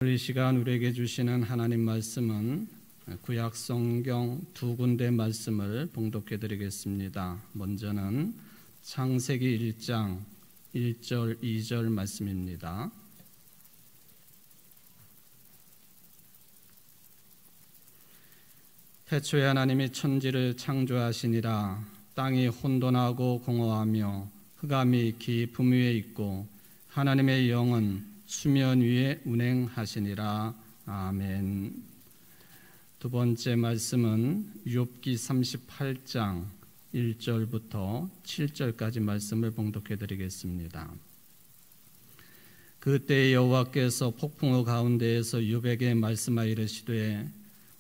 이 시간 우리에게 주시는 하나님 말씀은 구약 성경 두 군데 말씀을 봉독해 드리겠습니다. 먼저는 창세기 1장 1절 2절 말씀입니다. 태초에 하나님이 천지를 창조하시니라. 땅이 혼돈하고 공허하며 흑암이 깊음 위에 있고 하나님의 영은 수면 위에 운행하시니라. 아멘. 두 번째 말씀은 욥기 38장 1절부터 7절까지 말씀을 봉독해 드리겠습니다. 그때 여호와께서 폭풍우 가운데에서 욥에게 말씀하여 이르시되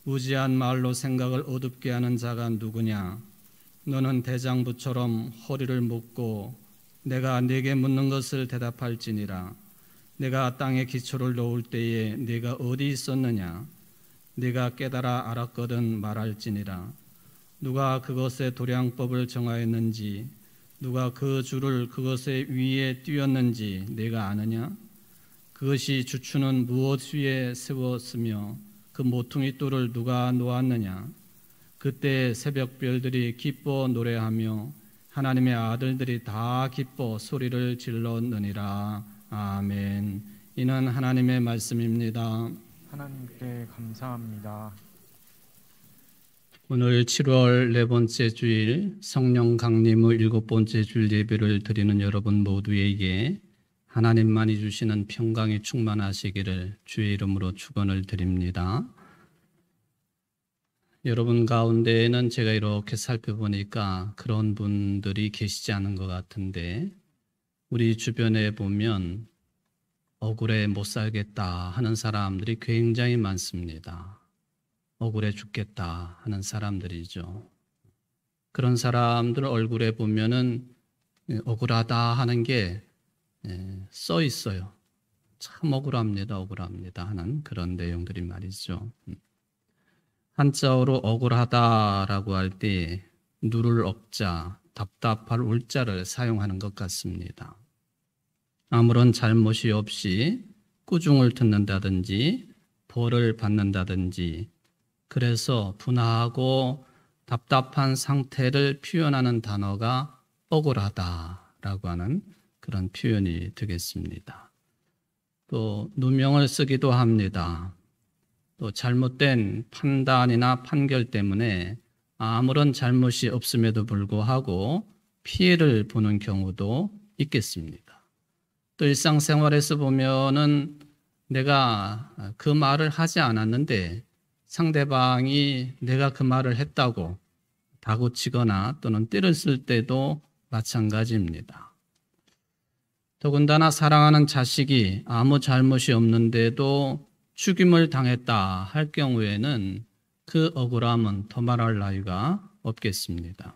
무지한 말로 생각을 어둡게 하는 자가 누구냐? 너는 대장부처럼 허리를 묶고 내가 네게 묻는 것을 대답할지니라. 내가 땅에 기초를 놓을 때에 네가 어디 있었느냐? 네가 깨달아 알았거든 말할지니라. 누가 그것의 도량법을 정하였는지 누가 그 줄을 그것의 위에 띄었는지 네가 아느냐? 그것이 주추는 무엇 위에 세웠으며 그 모퉁이 돌을 누가 놓았느냐? 그때 새벽별들이 기뻐 노래하며 하나님의 아들들이 다 기뻐 소리를 질렀느니라. 아멘. 이는 하나님의 말씀입니다. 하나님께 감사합니다. 오늘 7월 네 번째 주일 성령 강림 후 일곱 번째 주일 예배를 드리는 여러분 모두에게 하나님만이 주시는 평강이 충만하시기를 주의 이름으로 축원을 드립니다. 여러분 가운데에는 제가 이렇게 살펴보니까 그런 분들이 계시지 않은 것 같은데 우리 주변에 보면 억울해 못 살겠다 하는 사람들이 굉장히 많습니다. 억울해 죽겠다 하는 사람들이죠. 그런 사람들 얼굴에 보면은 억울하다 하는 게 써 있어요. 참 억울합니다 하는 그런 내용들이 말이죠. 한자어로 억울하다라고 할 때 누를 억자, 답답할 울자를 사용하는 것 같습니다. 아무런 잘못이 없이 꾸중을 듣는다든지 벌을 받는다든지 그래서 분하고 답답한 상태를 표현하는 단어가 억울하다라고 하는 그런 표현이 되겠습니다. 또 누명을 쓰기도 합니다. 또 잘못된 판단이나 판결 때문에 아무런 잘못이 없음에도 불구하고 피해를 보는 경우도 있겠습니다. 또 일상생활에서 보면은 내가 그 말을 하지 않았는데 상대방이 내가 그 말을 했다고 다구치거나 또는 때를 쓸 때도 마찬가지입니다. 더군다나 사랑하는 자식이 아무 잘못이 없는데도 죽임을 당했다 할 경우에는 그 억울함은 더 말할 나위가 없겠습니다.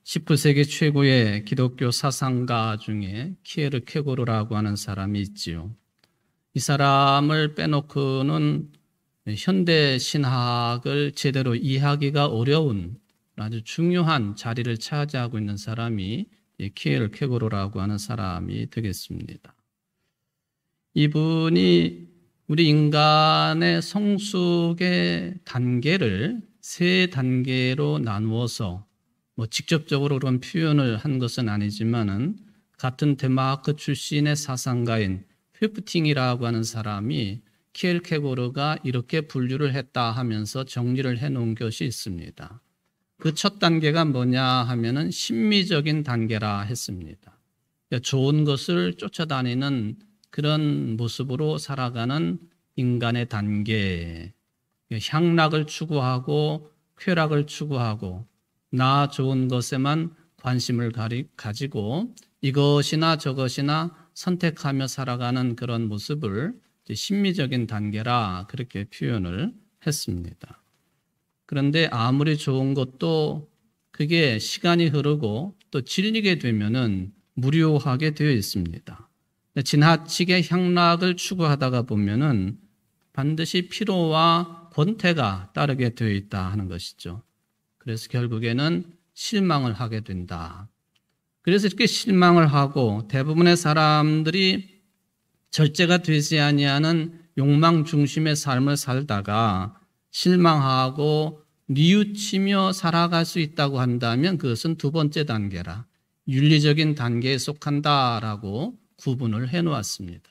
19세기 최고의 기독교 사상가 중에 키에르케고르라고 하는 사람이 있지요. 이 사람을 빼놓고는 현대 신학을 제대로 이해하기가 어려운 아주 중요한 자리를 차지하고 있는 사람이 키에르케고르라고 하는 사람이 되겠습니다. 이분이 우리 인간의 성숙의 단계를 세 단계로 나누어서 직접적으로 그런 표현을 한 것은 아니지만은 같은 덴마크 출신의 사상가인 회프팅이라고 하는 사람이 키에르케고르가 이렇게 분류를 했다 하면서 정리를 해놓은 것이 있습니다. 그 첫 단계가 뭐냐 하면은 심미적인 단계라 했습니다. 그러니까 좋은 것을 쫓아다니는 그런 모습으로 살아가는 인간의 단계, 향락을 추구하고 쾌락을 추구하고 나 좋은 것에만 관심을 가지고 이것이나 저것이나 선택하며 살아가는 그런 모습을 심미적인 단계라 그렇게 표현을 했습니다. 그런데 아무리 좋은 것도 그게 시간이 흐르고 또 질리게 되면은 무료하게 되어 있습니다. 지나치게 향락을 추구하다가 보면은 반드시 피로와 권태가 따르게 되어 있다 하는 것이죠. 그래서 결국에는 실망을 하게 된다. 그래서 이렇게 실망을 하고 대부분의 사람들이 절제가 되지 아니하는 욕망 중심의 삶을 살다가 실망하고 뉘우치며 살아갈 수 있다고 한다면 그것은 두 번째 단계라 윤리적인 단계에 속한다라고 구분을 해놓았습니다.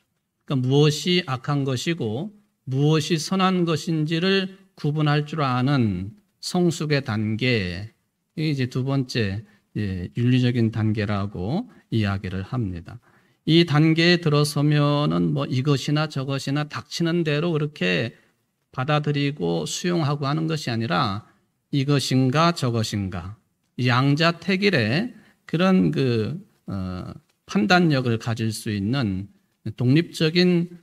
그러니까 무엇이 악한 것이고 무엇이 선한 것인지를 구분할 줄 아는 성숙의 단계, 이게 이제 두 번째 윤리적인 단계라고 이야기를 합니다. 이 단계에 들어서면은 뭐 이것이나 저것이나 닥치는 대로 그렇게 받아들이고 수용하고 하는 것이 아니라 이것인가 저것인가 양자택일의 그런 판단력을 가질 수 있는 독립적인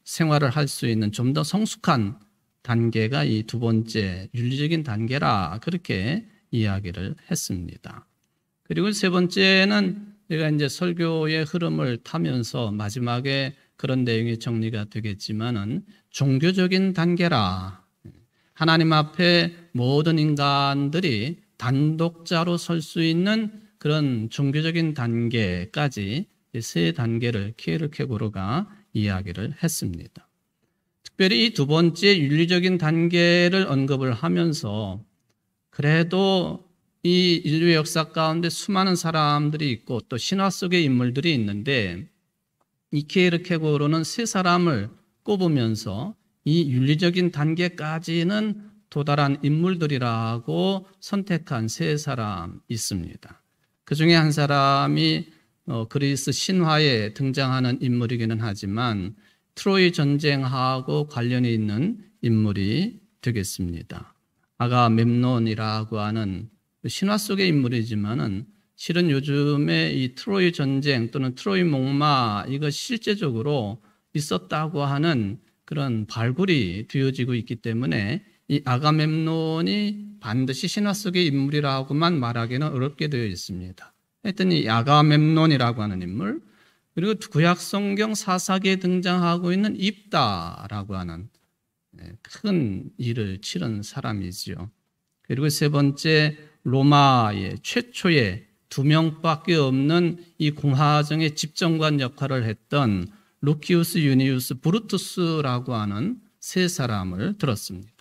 생활을 할 수 있는 좀 더 성숙한 단계가 이 두 번째 윤리적인 단계라 그렇게 이야기를 했습니다. 그리고 세 번째는 제가 이제 설교의 흐름을 타면서 마지막에 그런 내용이 정리가 되겠지만은 종교적인 단계라. 하나님 앞에 모든 인간들이 단독자로 설 수 있는 그런 종교적인 단계까지 세 단계를 키에르케고르가 이야기를 했습니다. 특별히 이 두 번째 윤리적인 단계를 언급을 하면서 그래도 이 인류 역사 가운데 수많은 사람들이 있고 또 신화 속의 인물들이 있는데 이 키에르케고르는 세 사람을 꼽으면서 이 윤리적인 단계까지는 도달한 인물들이라고 선택한 세 사람 있습니다. 그 중에 한 사람이 그리스 신화에 등장하는 인물이기는 하지만 트로이 전쟁하고 관련이 있는 인물이 되겠습니다. 아가멤논이라고 하는 신화 속의 인물이지만은 실은 요즘에 이 트로이 전쟁 또는 트로이 목마 이거 실제적으로 있었다고 하는 그런 발굴이 되어지고 있기 때문에 이 아가멤논이 반드시 신화 속의 인물이라고만 말하기는 어렵게 되어 있습니다. 하여튼 이 아가멤논이라고 하는 인물, 그리고 구약 성경 사사기에 등장하고 있는 입다라고 하는 큰 일을 치른 사람이지요. 그리고 세 번째 로마의 최초의 2명밖에 없는 이 공화정의 집정관 역할을 했던 루키우스 유니우스 브루투스라고 하는 세 사람을 들었습니다.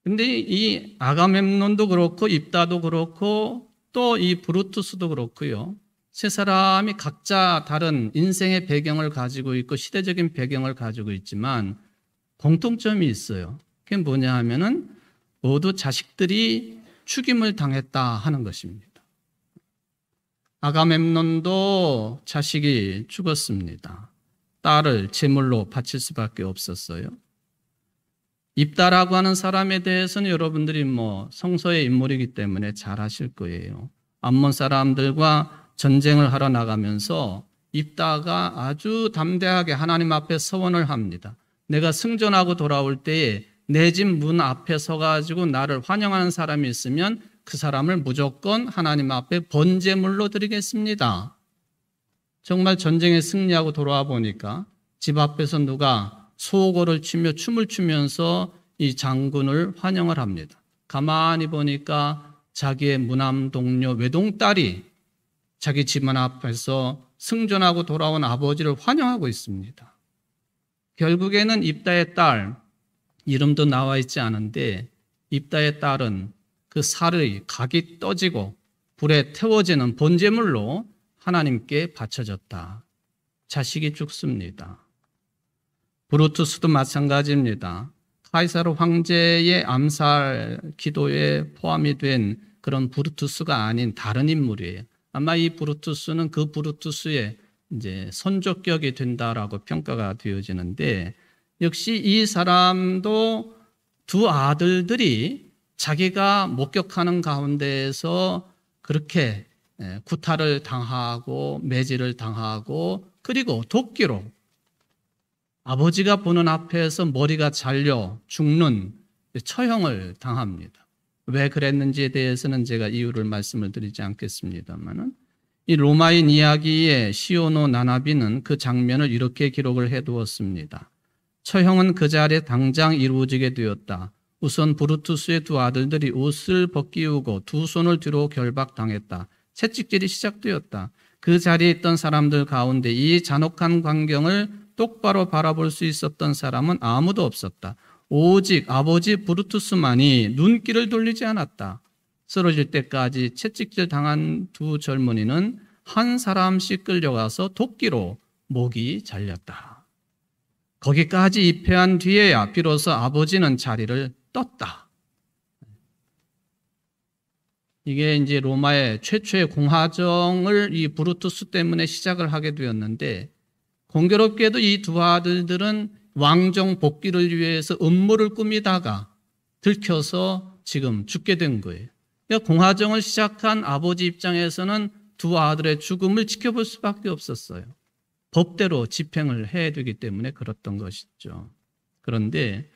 그런데 이 아가멤논도 그렇고 입다도 그렇고 또 이 브루투스도 그렇고요. 세 사람이 각자 다른 인생의 배경을 가지고 있고 시대적인 배경을 가지고 있지만 공통점이 있어요. 그게 뭐냐 하면은 모두 자식들이 죽임을 당했다 하는 것입니다. 아가멤논도 자식이 죽었습니다. 딸을 제물로 바칠 수밖에 없었어요. 입다라고 하는 사람에 대해서는 여러분들이 성서의 인물이기 때문에 잘 아실 거예요. 암몬 사람들과 전쟁을 하러 나가면서 입다가 아주 담대하게 하나님 앞에 서원을 합니다. 내가 승전하고 돌아올 때에 내 집 문 앞에 서가지고 나를 환영하는 사람이 있으면 그 사람을 무조건 하나님 앞에 번제물로 드리겠습니다. 정말 전쟁에 승리하고 돌아와 보니까 집 앞에서 누가 소고를 치며 춤을 추면서 이 장군을 환영을 합니다. 가만히 보니까 자기의 무남 동료 외동딸이 자기 집안 앞에서 승전하고 돌아온 아버지를 환영하고 있습니다. 결국에는 입다의 딸, 이름도 나와 있지 않은데 입다의 딸은 그 살의 각이 떠지고 불에 태워지는 번제물로 하나님께 바쳐졌다. 자식이 죽습니다. 브루투스도 마찬가지입니다. 카이사르 황제의 암살 기도에 포함이 된 그런 브루투스가 아닌 다른 인물이에요. 아마 이 브루투스는 그 브루투스의 이제 선조격이 된다라고 평가가 되어지는데 역시 이 사람도 두 아들들이 자기가 목격하는 가운데에서 그렇게 구타를 당하고 매질을 당하고 그리고 도끼로 아버지가 보는 앞에서 머리가 잘려 죽는 처형을 당합니다. 왜 그랬는지에 대해서는 제가 이유를 말씀을 드리지 않겠습니다만은 이 로마인 이야기의 시오노 나나비는 그 장면을 이렇게 기록을 해두었습니다. 처형은 그 자리에 당장 이루어지게 되었다. 우선 브루투스의 두 아들들이 옷을 벗기우고 두 손을 뒤로 결박당했다. 채찍질이 시작되었다. 그 자리에 있던 사람들 가운데 이 잔혹한 광경을 똑바로 바라볼 수 있었던 사람은 아무도 없었다. 오직 아버지 브루투스만이 눈길을 돌리지 않았다. 쓰러질 때까지 채찍질 당한 두 젊은이는 한 사람씩 끌려가서 도끼로 목이 잘렸다. 거기까지 입회한 뒤에야 비로소 아버지는 자리를 떴다. 이게 이제 로마의 최초의 공화정을 이 브루투스 때문에 시작을 하게 되었는데, 공교롭게도 이 두 아들들은 왕정 복귀를 위해서 음모를 꾸미다가 들켜서 지금 죽게 된 거예요. 그러니까 공화정을 시작한 아버지 입장에서는 두 아들의 죽음을 지켜볼 수밖에 없었어요. 법대로 집행을 해야 되기 때문에 그랬던 것이죠. 그런데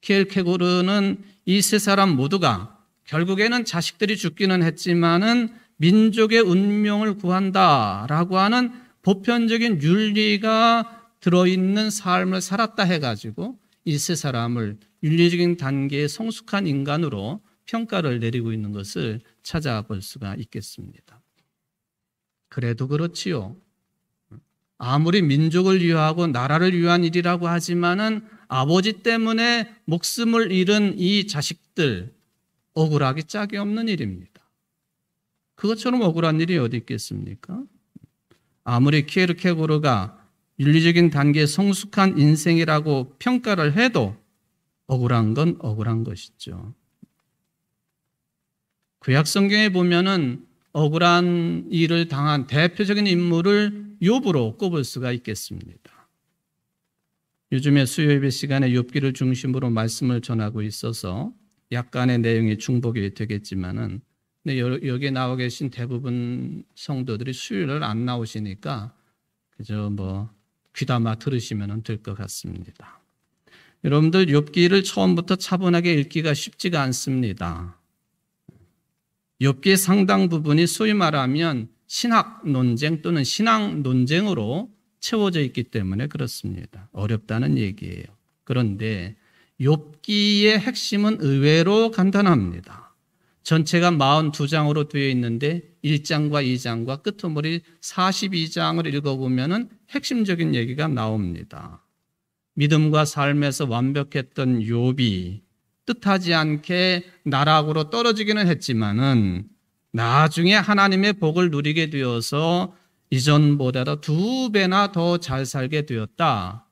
키엘케고르는 이 세 사람 모두가 결국에는 자식들이 죽기는 했지만은 민족의 운명을 구한다라고 하는 보편적인 윤리가 들어있는 삶을 살았다 해가지고 이 세 사람을 윤리적인 단계의 성숙한 인간으로 평가를 내리고 있는 것을 찾아볼 수가 있겠습니다. 그래도 그렇지요. 아무리 민족을 위하고 나라를 위한 일이라고 하지만은 아버지 때문에 목숨을 잃은 이 자식들, 억울하기 짝이 없는 일입니다. 그것처럼 억울한 일이 어디 있겠습니까? 아무리 키에르케고르가 윤리적인 단계의 성숙한 인생이라고 평가를 해도 억울한 건 억울한 것이죠. 구약 성경에 보면은 억울한 일을 당한 대표적인 인물을 욥으로 꼽을 수가 있겠습니다. 요즘에 수요예배 시간에 욥기를 중심으로 말씀을 전하고 있어서 약간의 내용이 중복이 되겠지만은, 근데 여기에 나와 계신 대부분 성도들이 수요일을 안 나오시니까 그저 귀담아 들으시면 될 것 같습니다. 여러분들 욥기를 처음부터 차분하게 읽기가 쉽지가 않습니다. 욥기의 상당 부분이 소위 말하면 신학 논쟁 또는 신앙 논쟁으로 채워져 있기 때문에 그렇습니다. 어렵다는 얘기예요. 그런데 욥기의 핵심은 의외로 간단합니다. 전체가 42장으로 되어 있는데 1장과 2장과 끄트머리 42장을 읽어보면 핵심적인 얘기가 나옵니다. 믿음과 삶에서 완벽했던 욥이 뜻하지 않게 나락으로 떨어지기는 했지만은 나중에 하나님의 복을 누리게 되어서 이전보다도 2배나 더 잘 살게 되었다.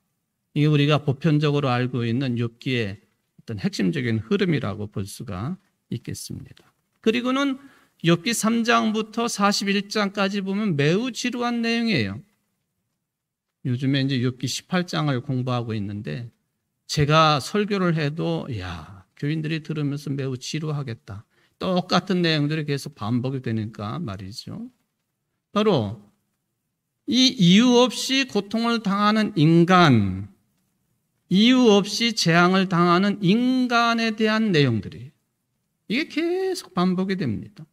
이게 우리가 보편적으로 알고 있는 욥기의 어떤 핵심적인 흐름이라고 볼 수가 있겠습니다. 그리고는 욥기 3장부터 41장까지 보면 매우 지루한 내용이에요. 요즘에 이제 욥기 18장을 공부하고 있는데 제가 설교를 해도 교인들이 들으면서 매우 지루하겠다. 똑같은 내용들이 계속 반복이 되니까 말이죠. 바로 이 이유 없이 고통을 당하는 인간, 이유 없이 재앙을 당하는 인간에 대한 내용들이 이게 계속 반복이 됩니다.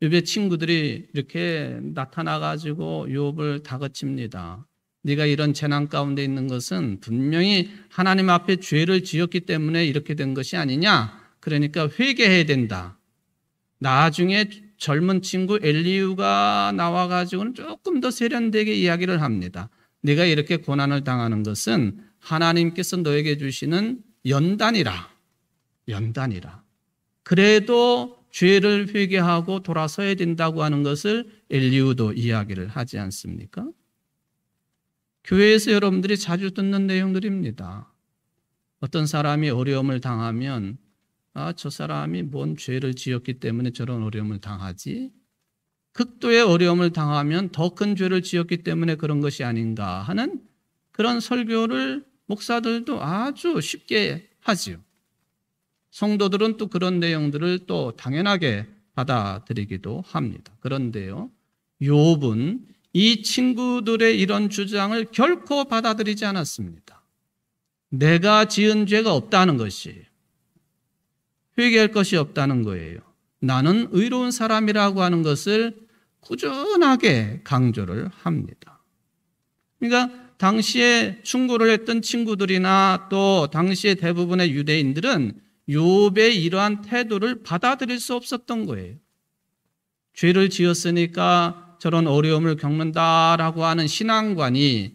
욥의 친구들이 이렇게 나타나가지고 욥을 다그칩니다. 네가 이런 재난 가운데 있는 것은 분명히 하나님 앞에 죄를 지었기 때문에 이렇게 된 것이 아니냐. 그러니까 회개해야 된다. 나중에 젊은 친구 엘리후가 나와가지고는 조금 더 세련되게 이야기를 합니다. 네가 이렇게 고난을 당하는 것은 하나님께서 너에게 주시는 연단이라. 연단이라. 그래도 죄를 회개하고 돌아서야 된다고 하는 것을 엘리후도 이야기를 하지 않습니까? 교회에서 여러분들이 자주 듣는 내용들입니다. 어떤 사람이 어려움을 당하면 저 사람이 뭔 죄를 지었기 때문에 저런 어려움을 당하지? 극도의 어려움을 당하면 더 큰 죄를 지었기 때문에 그런 것이 아닌가 하는 그런 설교를 목사들도 아주 쉽게 하지요. 성도들은 또 그런 내용들을 또 당연하게 받아들이기도 합니다. 그런데요, 욥은 이 친구들의 이런 주장을 결코 받아들이지 않았습니다. 내가 지은 죄가 없다는 것이에요. 회개할 것이 없다는 거예요. 나는 의로운 사람이라고 하는 것을 꾸준하게 강조를 합니다. 그러니까 당시에 충고를 했던 친구들이나 또 당시에 대부분의 유대인들은 욥의 이러한 태도를 받아들일 수 없었던 거예요. 죄를 지었으니까 저런 어려움을 겪는다라고 하는 신앙관이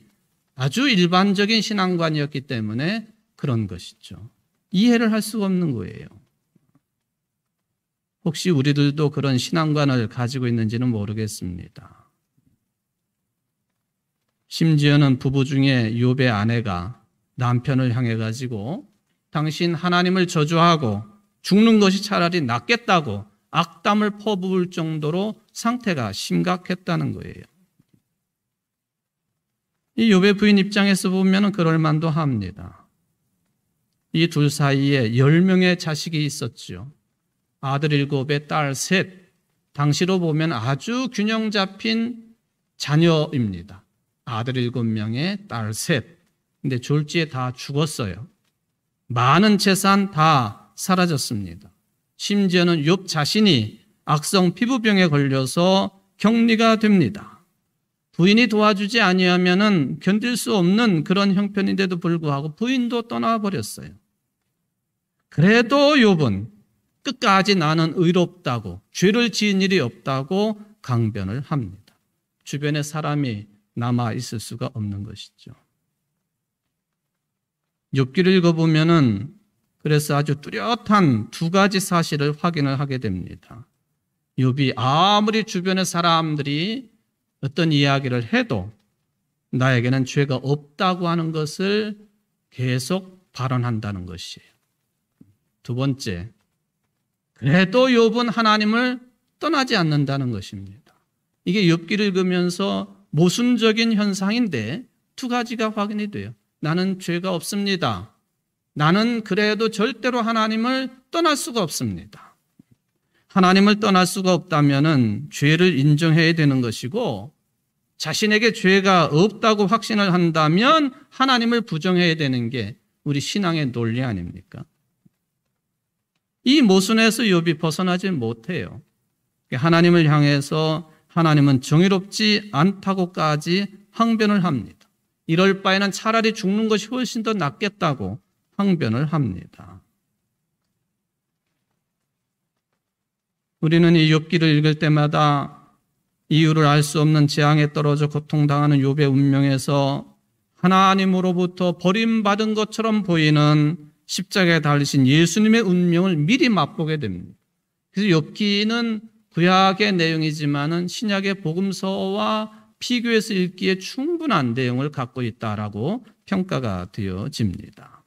아주 일반적인 신앙관이었기 때문에 그런 것이죠. 이해를 할 수가 없는 거예요. 혹시 우리들도 그런 신앙관을 가지고 있는지는 모르겠습니다. 심지어는 부부 중에 욥의 아내가 남편을 향해 가지고 당신 하나님을 저주하고 죽는 것이 차라리 낫겠다고 악담을 퍼부을 정도로 상태가 심각했다는 거예요. 이 욥의 부인 입장에서 보면 그럴 만도 합니다. 이 둘 사이에 10명의 자식이 있었죠. 아들 7에 딸 3, 당시로 보면 아주 균형 잡힌 자녀입니다. 아들 7명에 딸 3. 근데 졸지에 다 죽었어요. 많은 재산 다 사라졌습니다. 심지어는 욥 자신이 악성 피부병에 걸려서 격리가 됩니다. 부인이 도와주지 아니하면은 견딜 수 없는 그런 형편인데도 불구하고 부인도 떠나버렸어요. 그래도 욥은 끝까지 나는 의롭다고, 죄를 지은 일이 없다고 강변을 합니다. 주변에 사람이 남아 있을 수가 없는 것이죠. 욥기를 읽어보면은 그래서 아주 뚜렷한 2가지 사실을 확인을 하게 됩니다. 욥이 아무리 주변의 사람들이 어떤 이야기를 해도 나에게는 죄가 없다고 하는 것을 계속 발언한다는 것이에요. 2번째, 그래도 욥은 하나님을 떠나지 않는다는 것입니다. 이게 욥기를 읽으면서 모순적인 현상인데 2가지가 확인이 돼요. 나는 죄가 없습니다. 나는 그래도 절대로 하나님을 떠날 수가 없습니다. 하나님을 떠날 수가 없다면은 죄를 인정해야 되는 것이고, 자신에게 죄가 없다고 확신을 한다면 하나님을 부정해야 되는 게 우리 신앙의 논리 아닙니까? 이 모순에서 욥이 벗어나지 못해요. 하나님을 향해서 하나님은 정의롭지 않다고까지 항변을 합니다. 이럴 바에는 차라리 죽는 것이 훨씬 더 낫겠다고 항변을 합니다. 우리는 이 욥기를 읽을 때마다 이유를 알 수 없는 재앙에 떨어져 고통당하는 욥의 운명에서 하나님으로부터 버림받은 것처럼 보이는 십자가에 달리신 예수님의 운명을 미리 맛보게 됩니다. 그래서 욥기는 구약의 내용이지만은 신약의 복음서와 비교해서 읽기에 충분한 내용을 갖고 있다라고 평가가 되어집니다.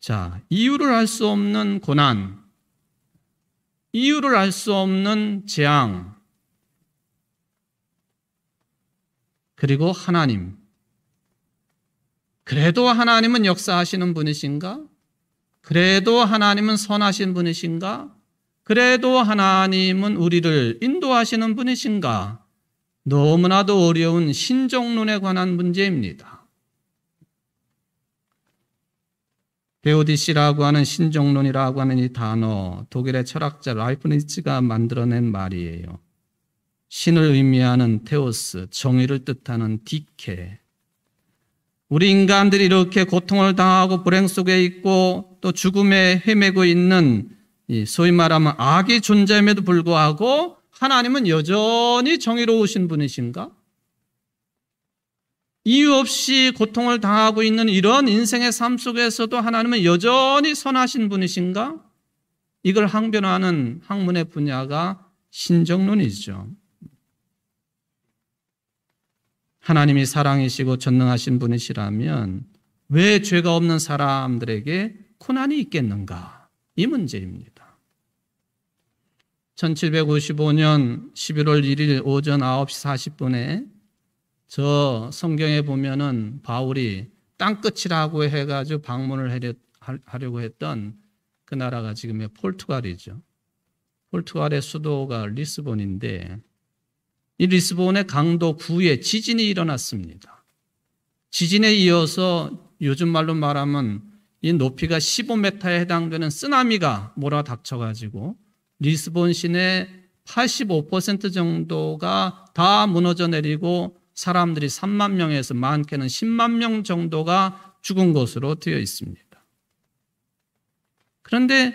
자, 이유를 알 수 없는 고난, 이유를 알 수 없는 재앙, 그리고 하나님. 그래도 하나님은 역사하시는 분이신가? 그래도 하나님은 선하신 분이신가? 그래도 하나님은 우리를 인도하시는 분이신가? 너무나도 어려운 신정론에 관한 문제입니다. 베오디시라고 하는 신정론이라고 하는 이 단어, 독일의 철학자 라이프니츠가 만들어낸 말이에요. 신을 의미하는 테오스, 정의를 뜻하는 디케. 우리 인간들이 이렇게 고통을 당하고 불행 속에 있고 또 죽음에 헤매고 있는 이 소위 말하면 악이 존재함에도 불구하고 하나님은 여전히 정의로우신 분이신가? 이유 없이 고통을 당하고 있는 이런 인생의 삶 속에서도 하나님은 여전히 선하신 분이신가? 이걸 항변하는 학문의 분야가 신정론이죠. 하나님이 사랑이시고 전능하신 분이시라면 왜 죄가 없는 사람들에게 고난이 있겠는가? 이 문제입니다. 1755년 11월 1일 오전 9시 40분에 저 성경에 보면은 바울이 땅끝이라고 해가지고 방문을 하려고 했던 그 나라가 지금의 포르투갈이죠. 포르투갈의 수도가 리스본인데 이 리스본의 강도 9에 지진이 일어났습니다. 지진에 이어서 요즘 말로 말하면 이 높이가 15m에 해당되는 쓰나미가 몰아닥쳐가지고 리스본 시내 85% 정도가 다 무너져 내리고 사람들이 3만 명에서 많게는 10만 명 정도가 죽은 것으로 되어 있습니다. 그런데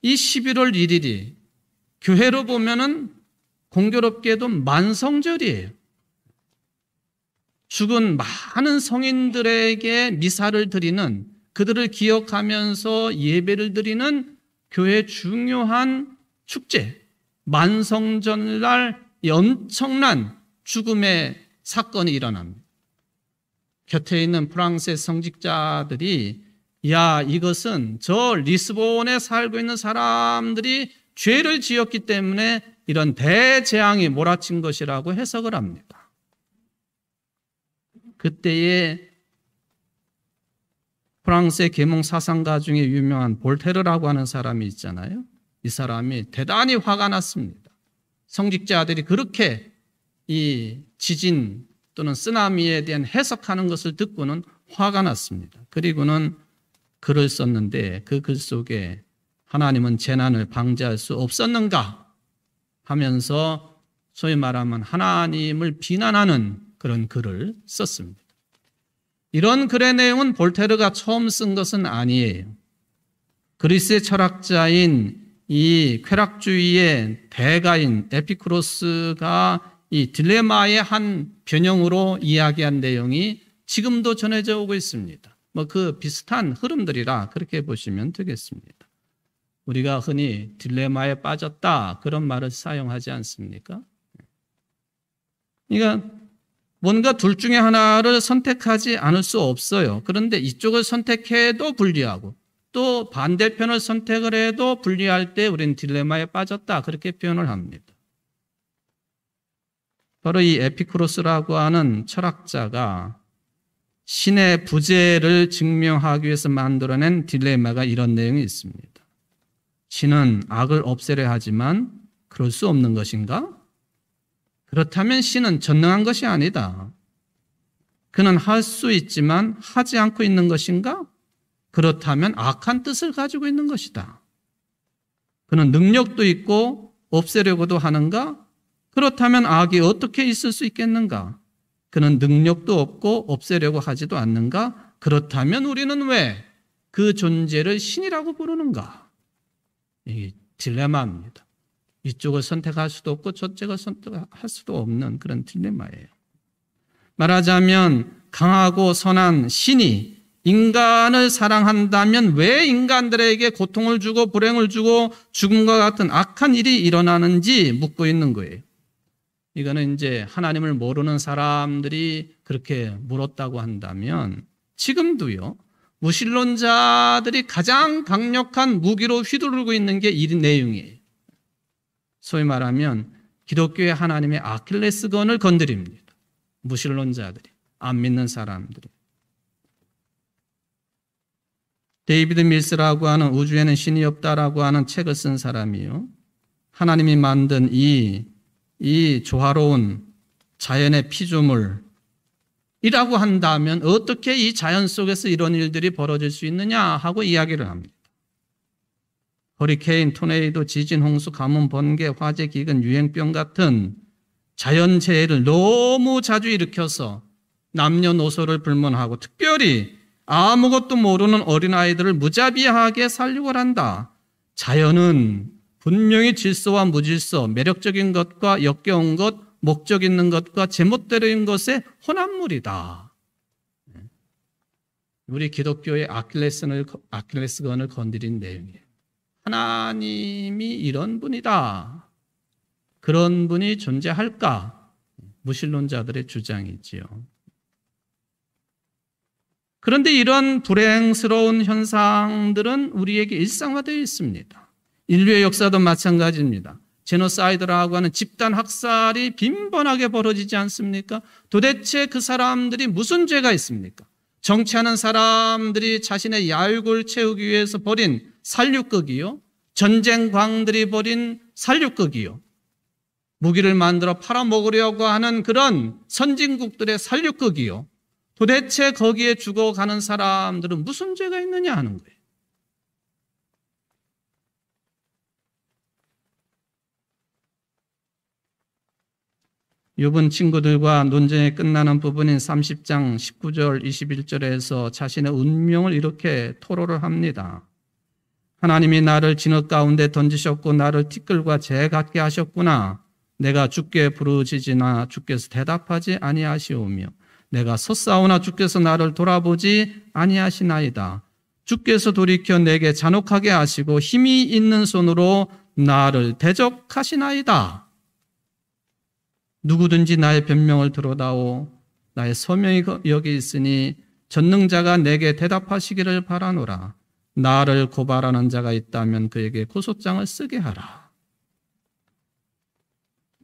이 11월 1일이 교회로 보면은 공교롭게도 만성절이에요. 죽은 많은 성인들에게 미사를 드리는, 그들을 기억하면서 예배를 드리는 교회의 중요한 축제, 만성절날 엄청난 죽음의 사건이 일어납니다. 곁에 있는 프랑스의 성직자들이 야, 이것은 저 리스본에 살고 있는 사람들이 죄를 지었기 때문에 이런 대재앙이 몰아친 것이라고 해석을 합니다. 그때에 프랑스의 계몽 사상가 중에 유명한 볼테르라고 하는 사람이 있잖아요. 이 사람이 대단히 화가 났습니다. 성직자들이 그렇게 이 지진 또는 쓰나미에 대한 해석하는 것을 듣고는 화가 났습니다. 그리고는 글을 썼는데 그 글 속에 하나님은 재난을 방지할 수 없었는가 하면서 소위 말하면 하나님을 비난하는 그런 글을 썼습니다. 이런 글의 내용은 볼테르가 처음 쓴 것은 아니에요. 그리스의 철학자인 이 쾌락주의의 대가인 에피쿠로스가 이 딜레마의 한 변형으로 이야기한 내용이 지금도 전해져 오고 있습니다. 그 비슷한 흐름들이라 그렇게 보시면 되겠습니다. 우리가 흔히 딜레마에 빠졌다 그런 말을 사용하지 않습니까? 그러니까 뭔가 둘 중에 하나를 선택하지 않을 수 없어요. 그런데 이쪽을 선택해도 불리하고 또 반대편을 선택을 해도 불리할 때 우리는 딜레마에 빠졌다 그렇게 표현을 합니다. 바로 이 에피쿠로스라고 하는 철학자가 신의 부재를 증명하기 위해서 만들어낸 딜레마가 이런 내용이 있습니다. 신은 악을 없애려 하지만 그럴 수 없는 것인가? 그렇다면 신은 전능한 것이 아니다. 그는 할 수 있지만 하지 않고 있는 것인가? 그렇다면 악한 뜻을 가지고 있는 것이다. 그는 능력도 있고 없애려고도 하는가? 그렇다면 악이 어떻게 있을 수 있겠는가? 그는 능력도 없고 없애려고 하지도 않는가? 그렇다면 우리는 왜 그 존재를 신이라고 부르는가? 이게 딜레마입니다. 이쪽을 선택할 수도 없고 저쪽을 선택할 수도 없는 그런 딜레마예요. 말하자면 강하고 선한 신이 인간을 사랑한다면 왜 인간들에게 고통을 주고 불행을 주고 죽음과 같은 악한 일이 일어나는지 묻고 있는 거예요. 이거는 이제 하나님을 모르는 사람들이 그렇게 물었다고 한다면 지금도요, 무신론자들이 가장 강력한 무기로 휘두르고 있는 게 이 내용이에요. 소위 말하면 기독교의 하나님의 아킬레스건을 건드립니다. 무신론자들이, 안 믿는 사람들이. 데이비드 밀스라고 하는 우주에는 신이 없다라고 하는 책을 쓴 사람이요, 하나님이 만든 이 조화로운 자연의 피조물이라고 한다면 어떻게 이 자연 속에서 이런 일들이 벌어질 수 있느냐 하고 이야기를 합니다. 허리케인, 토네이도, 지진, 홍수, 가뭄, 번개, 화재, 기근, 유행병 같은 자연재해를 너무 자주 일으켜서 남녀노소를 불문하고 특별히 아무것도 모르는 어린아이들을 무자비하게 살육을 한다. 자연은 분명히 질서와 무질서, 매력적인 것과 역겨운 것, 목적 있는 것과 제멋대로인 것의 혼합물이다. 우리 기독교의 아킬레스건을 건드린 내용이에요. 하나님이 이런 분이다. 그런 분이 존재할까? 무신론자들의 주장이지요. 그런데 이런 불행스러운 현상들은 우리에게 일상화되어 있습니다. 인류의 역사도 마찬가지입니다. 제노사이드라고 하는 집단 학살이 빈번하게 벌어지지 않습니까? 도대체 그 사람들이 무슨 죄가 있습니까? 정치하는 사람들이 자신의 야욕을 채우기 위해서 벌인 살육극이요, 전쟁광들이 벌인 살육극이요, 무기를 만들어 팔아먹으려고 하는 그런 선진국들의 살육극이요, 도대체 거기에 죽어가는 사람들은 무슨 죄가 있느냐 하는 거예요. 욥은 친구들과 논쟁이 끝나는 부분인 30장 19절 21절에서 자신의 운명을 이렇게 토로를 합니다. 하나님이 나를 진흙 가운데 던지셨고 나를 티끌과 재 같게 하셨구나. 내가 주께 부르짖으나 주께서 대답하지 아니하시오며 내가 섰사오나 주께서 나를 돌아보지 아니하시나이다. 주께서 돌이켜 내게 잔혹하게 하시고 힘이 있는 손으로 나를 대적하시나이다. 누구든지 나의 변명을 들어다오. 나의 소명이 여기 있으니 전능자가 내게 대답하시기를 바라노라. 나를 고발하는 자가 있다면 그에게 고소장을 쓰게 하라.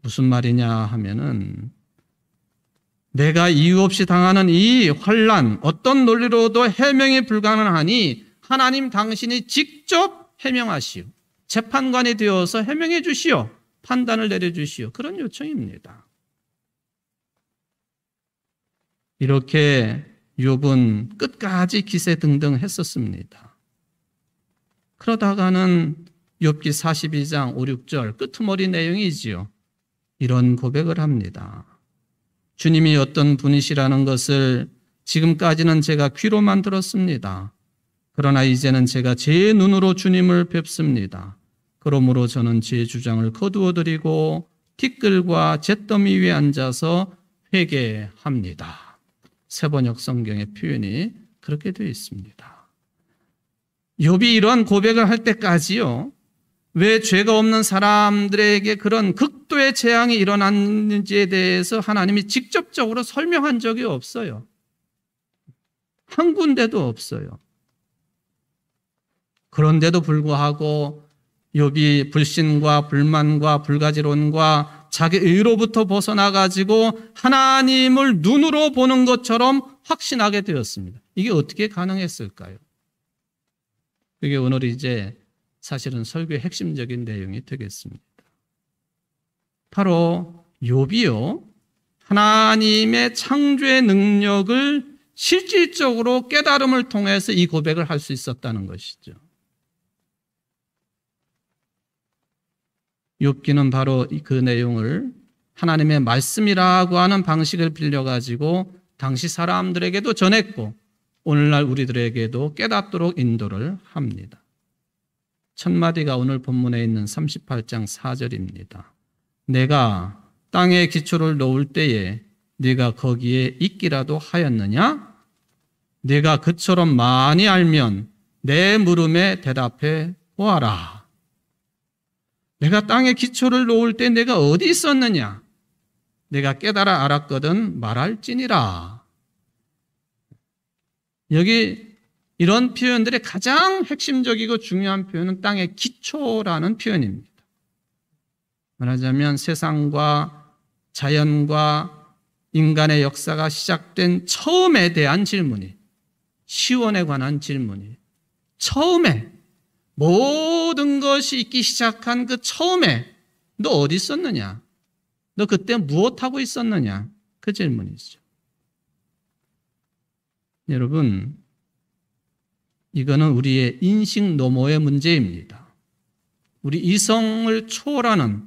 무슨 말이냐 하면은 내가 이유 없이 당하는 이 환난, 어떤 논리로도 해명이 불가능하니 하나님 당신이 직접 해명하시오. 재판관이 되어서 해명해 주시오. 판단을 내려주시오. 그런 요청입니다. 이렇게 욥은 끝까지 기세등등했었습니다. 그러다가는 욥기 42장 5, 6절 끄트머리 내용이지요. 이런 고백을 합니다. 주님이 어떤 분이시라는 것을 지금까지는 제가 귀로만 들었습니다. 그러나 이제는 제가 제 눈으로 주님을 뵙습니다. 그러므로 저는 제 주장을 거두어드리고 티끌과 잿더미 위에 앉아서 회개합니다. 새번역 성경의 표현이 그렇게 되어 있습니다. 욥이 이러한 고백을 할 때까지요, 왜 죄가 없는 사람들에게 그런 극도의 재앙이 일어났는지에 대해서 하나님이 직접적으로 설명한 적이 없어요. 한 군데도 없어요. 그런데도 불구하고 욥이 불신과 불만과 불가지론과 자기 의로부터 벗어나가지고 하나님을 눈으로 보는 것처럼 확신하게 되었습니다. 이게 어떻게 가능했을까요? 그게 오늘 이제 사실은 설교의 핵심적인 내용이 되겠습니다. 바로 욥이요, 하나님의 창조의 능력을 실질적으로 깨달음을 통해서 이 고백을 할 수 있었다는 것이죠. 욥기는 바로 그 내용을 하나님의 말씀이라고 하는 방식을 빌려가지고 당시 사람들에게도 전했고 오늘날 우리들에게도 깨닫도록 인도를 합니다. 첫 마디가 오늘 본문에 있는 38장 4절입니다. 내가 땅에 기초를 놓을 때에 네가 거기에 있기라도 하였느냐? 네가 그처럼 많이 알면 내 물음에 대답해 보아라. 내가 땅에 기초를 놓을 때 내가 어디 있었느냐? 내가 깨달아 알았거든 말할지니라. 여기 이런 표현들의 가장 핵심적이고 중요한 표현은 땅의 기초라는 표현입니다. 말하자면 세상과 자연과 인간의 역사가 시작된 처음에 대한 질문이, 시원에 관한 질문이, 처음에 모든 것이 있기 시작한 그 처음에 너 어디 있었느냐? 너 그때 무엇하고 있었느냐? 그 질문이죠. 여러분, 이거는 우리의 인식 너머의 문제입니다. 우리 이성을 초월하는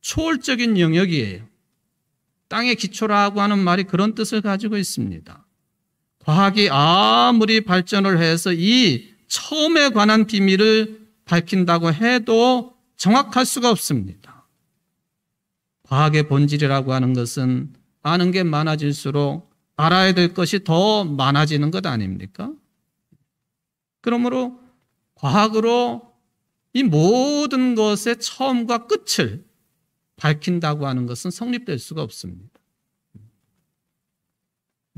초월적인 영역이에요. 땅의 기초라고 하는 말이 그런 뜻을 가지고 있습니다. 과학이 아무리 발전을 해서 이 처음에 관한 비밀을 밝힌다고 해도 정확할 수가 없습니다. 과학의 본질이라고 하는 것은 아는 게 많아질수록 알아야 될 것이 더 많아지는 것 아닙니까? 그러므로 과학으로 이 모든 것의 처음과 끝을 밝힌다고 하는 것은 성립될 수가 없습니다.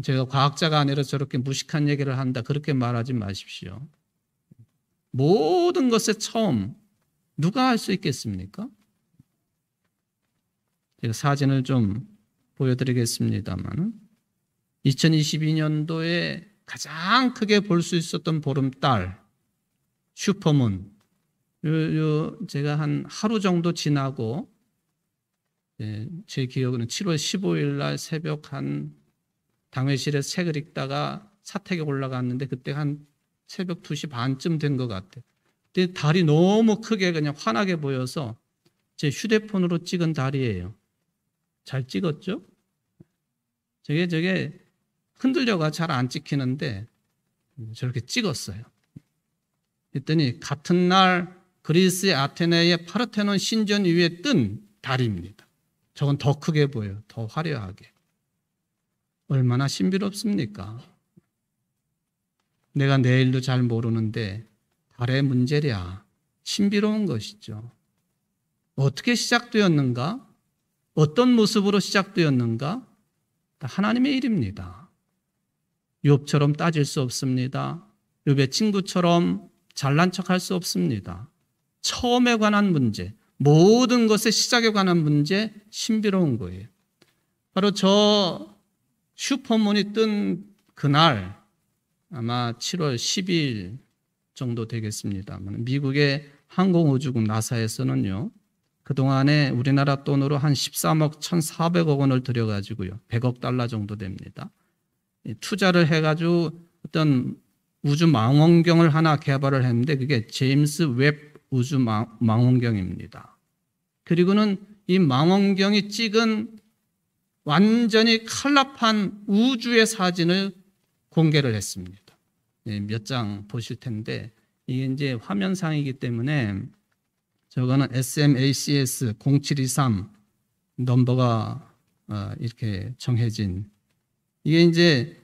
제가 과학자가 아니라 저렇게 무식한 얘기를 한다, 그렇게 말하지 마십시오. 모든 것의 처음, 누가 할 수 있겠습니까? 제가 사진을 좀 보여드리겠습니다만 2022년도에 가장 크게 볼 수 있었던 보름달, 슈퍼문, 제가 한 하루 정도 지나고, 제 기억으로는 7월 15일 날 새벽 한 당회실에서 책을 읽다가 사택에 올라갔는데 그때 한 새벽 2시 반쯤 된 것 같아요. 근데 달이 너무 크게 그냥 환하게 보여서 제 휴대폰으로 찍은 달이에요. 잘 찍었죠? 저게 흔들려가 잘 안 찍히는데 저렇게 찍었어요. 그랬더니 같은 날 그리스의 아테네의 파르테논 신전 위에 뜬 달입니다. 저건 더 크게 보여요. 더 화려하게. 얼마나 신비롭습니까? 내가 내일도 잘 모르는데 달의 문제랴. 신비로운 것이죠. 어떻게 시작되었는가? 어떤 모습으로 시작되었는가? 하나님의 일입니다. 욥처럼 따질 수 없습니다. 욥의 친구처럼 잘난 척할 수 없습니다. 처음에 관한 문제, 모든 것의 시작에 관한 문제, 신비로운 거예요. 바로 저 슈퍼문이 뜬 그날, 아마 7월 10일 정도 되겠습니다만, 미국의 항공우주국 나사에서는요, 그동안에 우리나라 돈으로 한 13억 1,400억 원을 들여가지고요, 100억 달러 정도 됩니다. 투자를 해가지고 어떤 우주 망원경을 하나 개발을 했는데, 그게 제임스 웹 우주 망원경입니다. 그리고는 이 망원경이 찍은 완전히 칼라판 우주의 사진을 공개를 했습니다. 몇 장 보실 텐데, 이게 이제 화면상이기 때문에 저거는 SMACS 0723 넘버가 이렇게 정해진, 이게 이제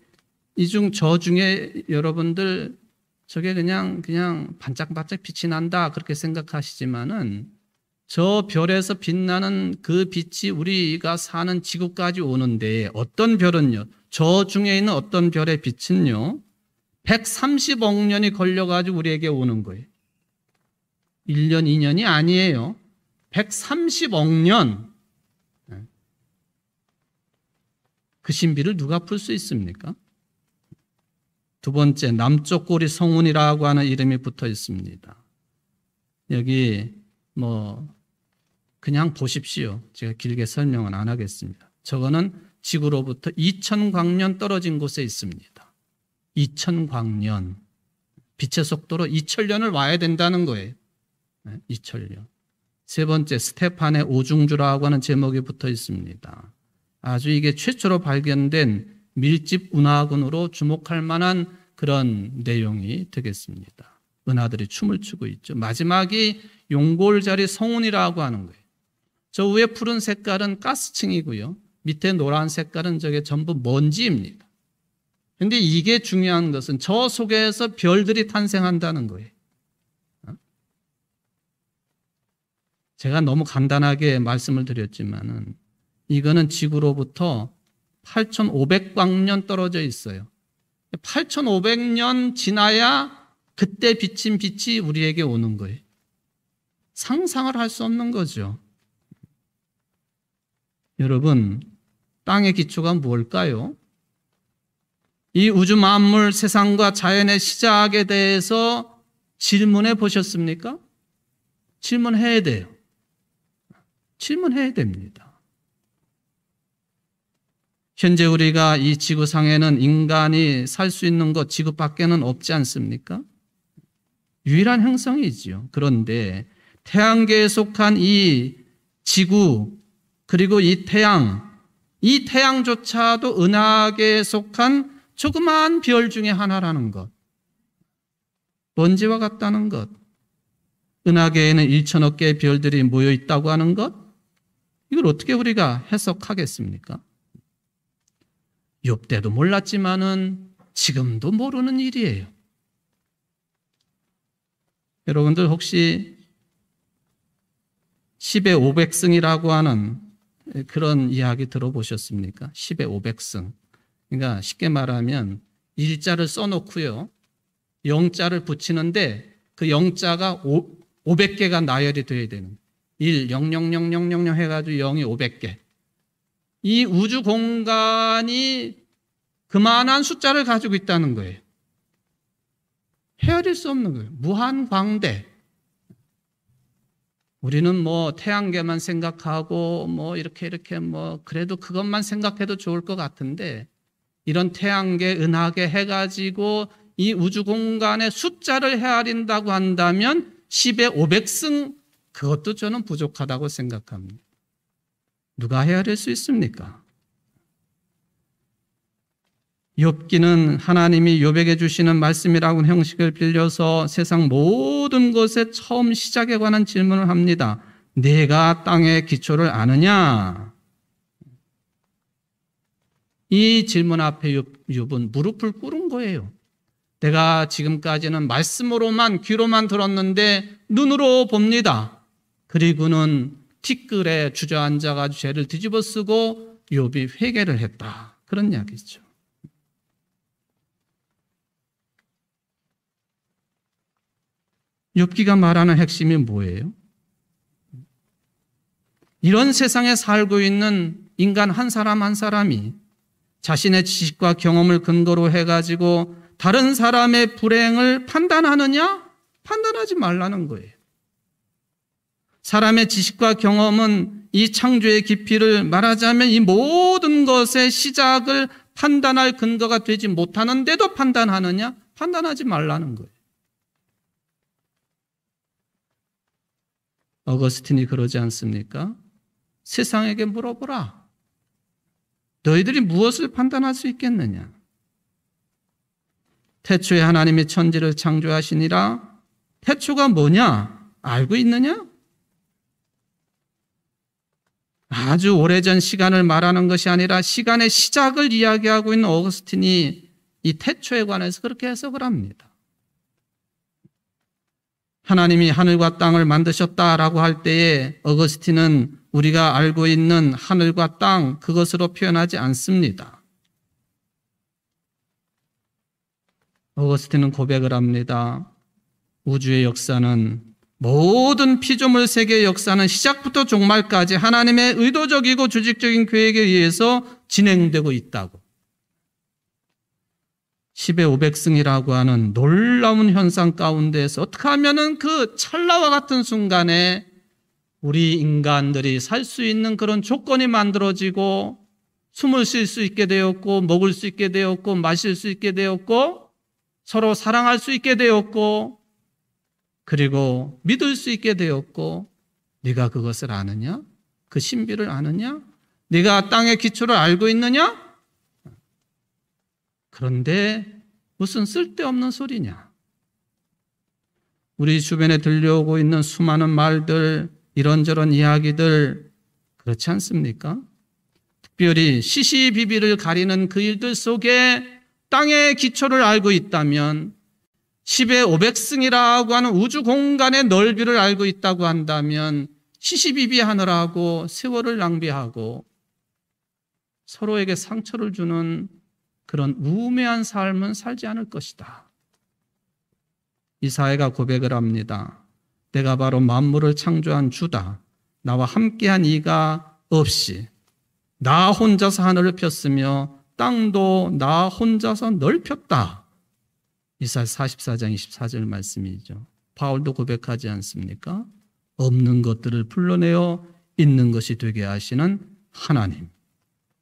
저 중에 여러분들 저게 그냥 반짝반짝 빛이 난다 그렇게 생각하시지만은, 저 별에서 빛나는 그 빛이 우리가 사는 지구까지 오는데, 어떤 별은요, 저 중에 있는 어떤 별의 빛은요 130억 년이 걸려가지고 우리에게 오는 거예요. 1년, 2년이 아니에요. 130억 년. 그 신비를 누가 풀 수 있습니까? 두 번째, 남쪽 고리 성운이라고 하는 이름이 붙어 있습니다. 여기 그냥 보십시오. 제가 길게 설명은 안 하겠습니다. 저거는 지구로부터 2000광년 떨어진 곳에 있습니다. 2000광년. 빛의 속도로 2000년을 와야 된다는 거예요. 2000년. 세 번째, 스테판의 오중주라고 하는 제목이 붙어 있습니다. 아주 이게 최초로 발견된 밀집 은하군으로 주목할 만한 그런 내용이 되겠습니다. 은하들이 춤을 추고 있죠. 마지막이 용골자리 성운이라고 하는 거예요. 저 위에 푸른 색깔은 가스층이고요. 밑에 노란 색깔은 저게 전부 먼지입니다. 그런데 이게 중요한 것은 저 속에서 별들이 탄생한다는 거예요. 제가 너무 간단하게 말씀을 드렸지만은, 이거는 지구로부터 8,500광년 떨어져 있어요. 8,500년 지나야 그때 비친 빛이 우리에게 오는 거예요. 상상을 할 수 없는 거죠. 여러분, 땅의 기초가 뭘까요? 이 우주 만물, 세상과 자연의 시작에 대해서 질문해 보셨습니까? 질문해야 돼요. 질문해야 됩니다. 현재 우리가 이 지구상에는 인간이 살 수 있는 것 지구 밖에는 없지 않습니까? 유일한 행성이지요. 그런데 태양계에 속한 이 지구, 그리고 이 태양조차도 은하계에 속한 조그마한 별 중에 하나라는 것. 먼지와 같다는 것. 은하계에는 1천억 개의 별들이 모여 있다고 하는 것. 이걸 어떻게 우리가 해석하겠습니까? 욥 때도 몰랐지만은 지금도 모르는 일이에요. 여러분들 혹시 10의 500승이라고 하는 그런 이야기 들어보셨습니까? 10의 500승. 그러니까 쉽게 말하면 일자를 써놓고요, 영자를 붙이는데 그 영자가 500개가 나열이 돼야 되는, 1, 0, 0, 0, 0, 0, 0 해가지고 0이 500개. 이 우주 공간이 그만한 숫자를 가지고 있다는 거예요. 헤아릴 수 없는 거예요. 무한광대. 우리는 태양계만 생각하고 이렇게 그래도 그것만 생각해도 좋을 것 같은데, 이런 태양계, 은하계 해가지고 이 우주 공간의 숫자를 헤아린다고 한다면 10의 500승, 그것도 저는 부족하다고 생각합니다. 누가 헤아릴 수 있습니까? 욥기는 하나님이 욥에게 주시는 말씀이라고 형식을 빌려서 세상 모든 것의 처음 시작에 관한 질문을 합니다. 내가 땅의 기초를 아느냐? 이 질문 앞에 욥은 무릎을 꿇은 거예요. 내가 지금까지는 말씀으로만 귀로만 들었는데 눈으로 봅니다. 그리고는 티끌에 주저앉아가지고 죄를 뒤집어쓰고 욥이 회개를 했다. 그런 이야기죠. 욥기가 말하는 핵심이 뭐예요? 이런 세상에 살고 있는 인간 한 사람 한 사람이 자신의 지식과 경험을 근거로 해가지고 다른 사람의 불행을 판단하느냐? 판단하지 말라는 거예요. 사람의 지식과 경험은 이 창조의 깊이를 말하자면 이 모든 것의 시작을 판단할 근거가 되지 못하는데도 판단하느냐? 판단하지 말라는 거예요. 어거스틴이 그러지 않습니까? 세상에게 물어보라. 너희들이 무엇을 판단할 수 있겠느냐? 태초에 하나님이 천지를 창조하시니라. 태초가 뭐냐? 알고 있느냐? 아주 오래전 시간을 말하는 것이 아니라 시간의 시작을 이야기하고 있는 어거스틴이 이 태초에 관해서 그렇게 해석을 합니다. 하나님이 하늘과 땅을 만드셨다라고 할 때에 어거스틴은 우리가 알고 있는 하늘과 땅 그것으로 표현하지 않습니다. 어거스틴은 고백을 합니다. 우주의 역사는 모든 피조물 세계의 역사는 시작부터 종말까지 하나님의 의도적이고 조직적인 계획에 의해서 진행되고 있다고. 10의 500승이라고 하는 놀라운 현상 가운데에서 어떻게 하면은 그 찰나와 같은 순간에 우리 인간들이 살 수 있는 그런 조건이 만들어지고 숨을 쉴 수 있게 되었고 먹을 수 있게 되었고 마실 수 있게 되었고 서로 사랑할 수 있게 되었고 그리고 믿을 수 있게 되었고 네가 그것을 아느냐? 그 신비를 아느냐? 네가 땅의 기초를 알고 있느냐? 그런데 무슨 쓸데없는 소리냐? 우리 주변에 들려오고 있는 수많은 말들, 이런저런 이야기들 그렇지 않습니까? 특별히 시시비비를 가리는 그 일들 속에 땅의 기초를 알고 있다면 10의 500승이라고 하는 우주 공간의 넓이를 알고 있다고 한다면 시시비비 하느라고 세월을 낭비하고 서로에게 상처를 주는 그런 우매한 삶은 살지 않을 것이다. 이사야가 고백을 합니다. 내가 바로 만물을 창조한 주다. 나와 함께한 이가 없이 나 혼자서 하늘을 폈으며 땅도 나 혼자서 넓혔다. 이사야 44장 24절 말씀이죠. 바울도 고백하지 않습니까? 없는 것들을 불러내어 있는 것이 되게 하시는 하나님.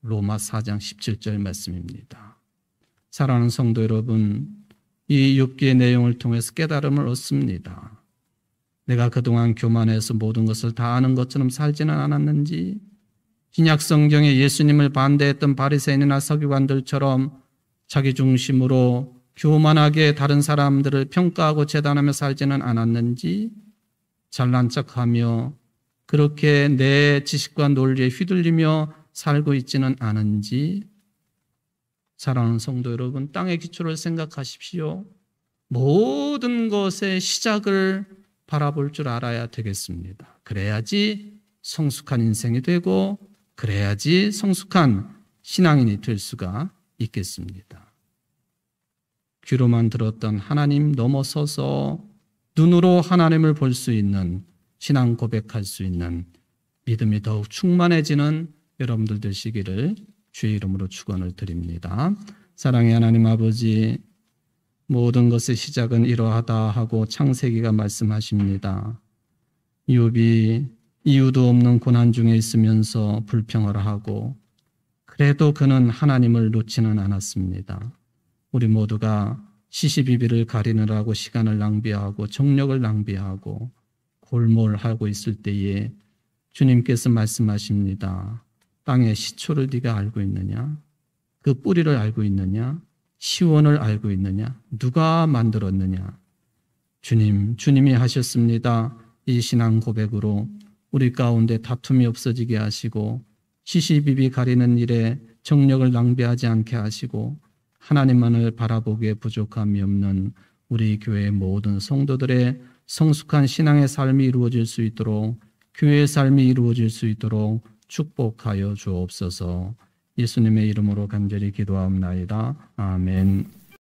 로마 4장 17절 말씀입니다. 사랑하는 성도 여러분, 이 욥기의 내용을 통해서 깨달음을 얻습니다. 내가 그동안 교만해서 모든 것을 다 아는 것처럼 살지는 않았는지, 신약 성경에 예수님을 반대했던 바리새인이나 서기관들처럼 자기 중심으로 교만하게 다른 사람들을 평가하고 재단하며 살지는 않았는지, 잘난 척하며 그렇게 내 지식과 논리에 휘둘리며 살고 있지는 않은지. 사랑하는 성도 여러분, 땅의 기초를 생각하십시오. 모든 것의 시작을 바라볼 줄 알아야 되겠습니다. 그래야지 성숙한 인생이 되고 그래야지 성숙한 신앙인이 될 수가 있겠습니다. 귀로만 들었던 하나님 넘어서서 눈으로 하나님을 볼 수 있는, 신앙 고백할 수 있는 믿음이 더욱 충만해지는 여러분들 되시기를 주의 이름으로 축원을 드립니다. 사랑의 하나님 아버지, 모든 것의 시작은 이러하다 하고 창세기가 말씀하십니다. 욥이 이유도 없는 고난 중에 있으면서 불평을 하고 그래도 그는 하나님을 놓지는 않았습니다. 우리 모두가 시시비비를 가리느라고 시간을 낭비하고 정력을 낭비하고 골몰하고 있을 때에 주님께서 말씀하십니다. 땅의 시초를 네가 알고 있느냐? 그 뿌리를 알고 있느냐? 시원을 알고 있느냐? 누가 만들었느냐? 주님이 하셨습니다. 이 신앙 고백으로 우리 가운데 다툼이 없어지게 하시고 시시비비 가리는 일에 정력을 낭비하지 않게 하시고 하나님만을 바라보기에 부족함이 없는 우리 교회 모든 성도들의 성숙한 신앙의 삶이 이루어질 수 있도록, 교회의 삶이 이루어질 수 있도록 축복하여 주옵소서. 예수님의 이름으로 간절히 기도하옵나이다. 아멘.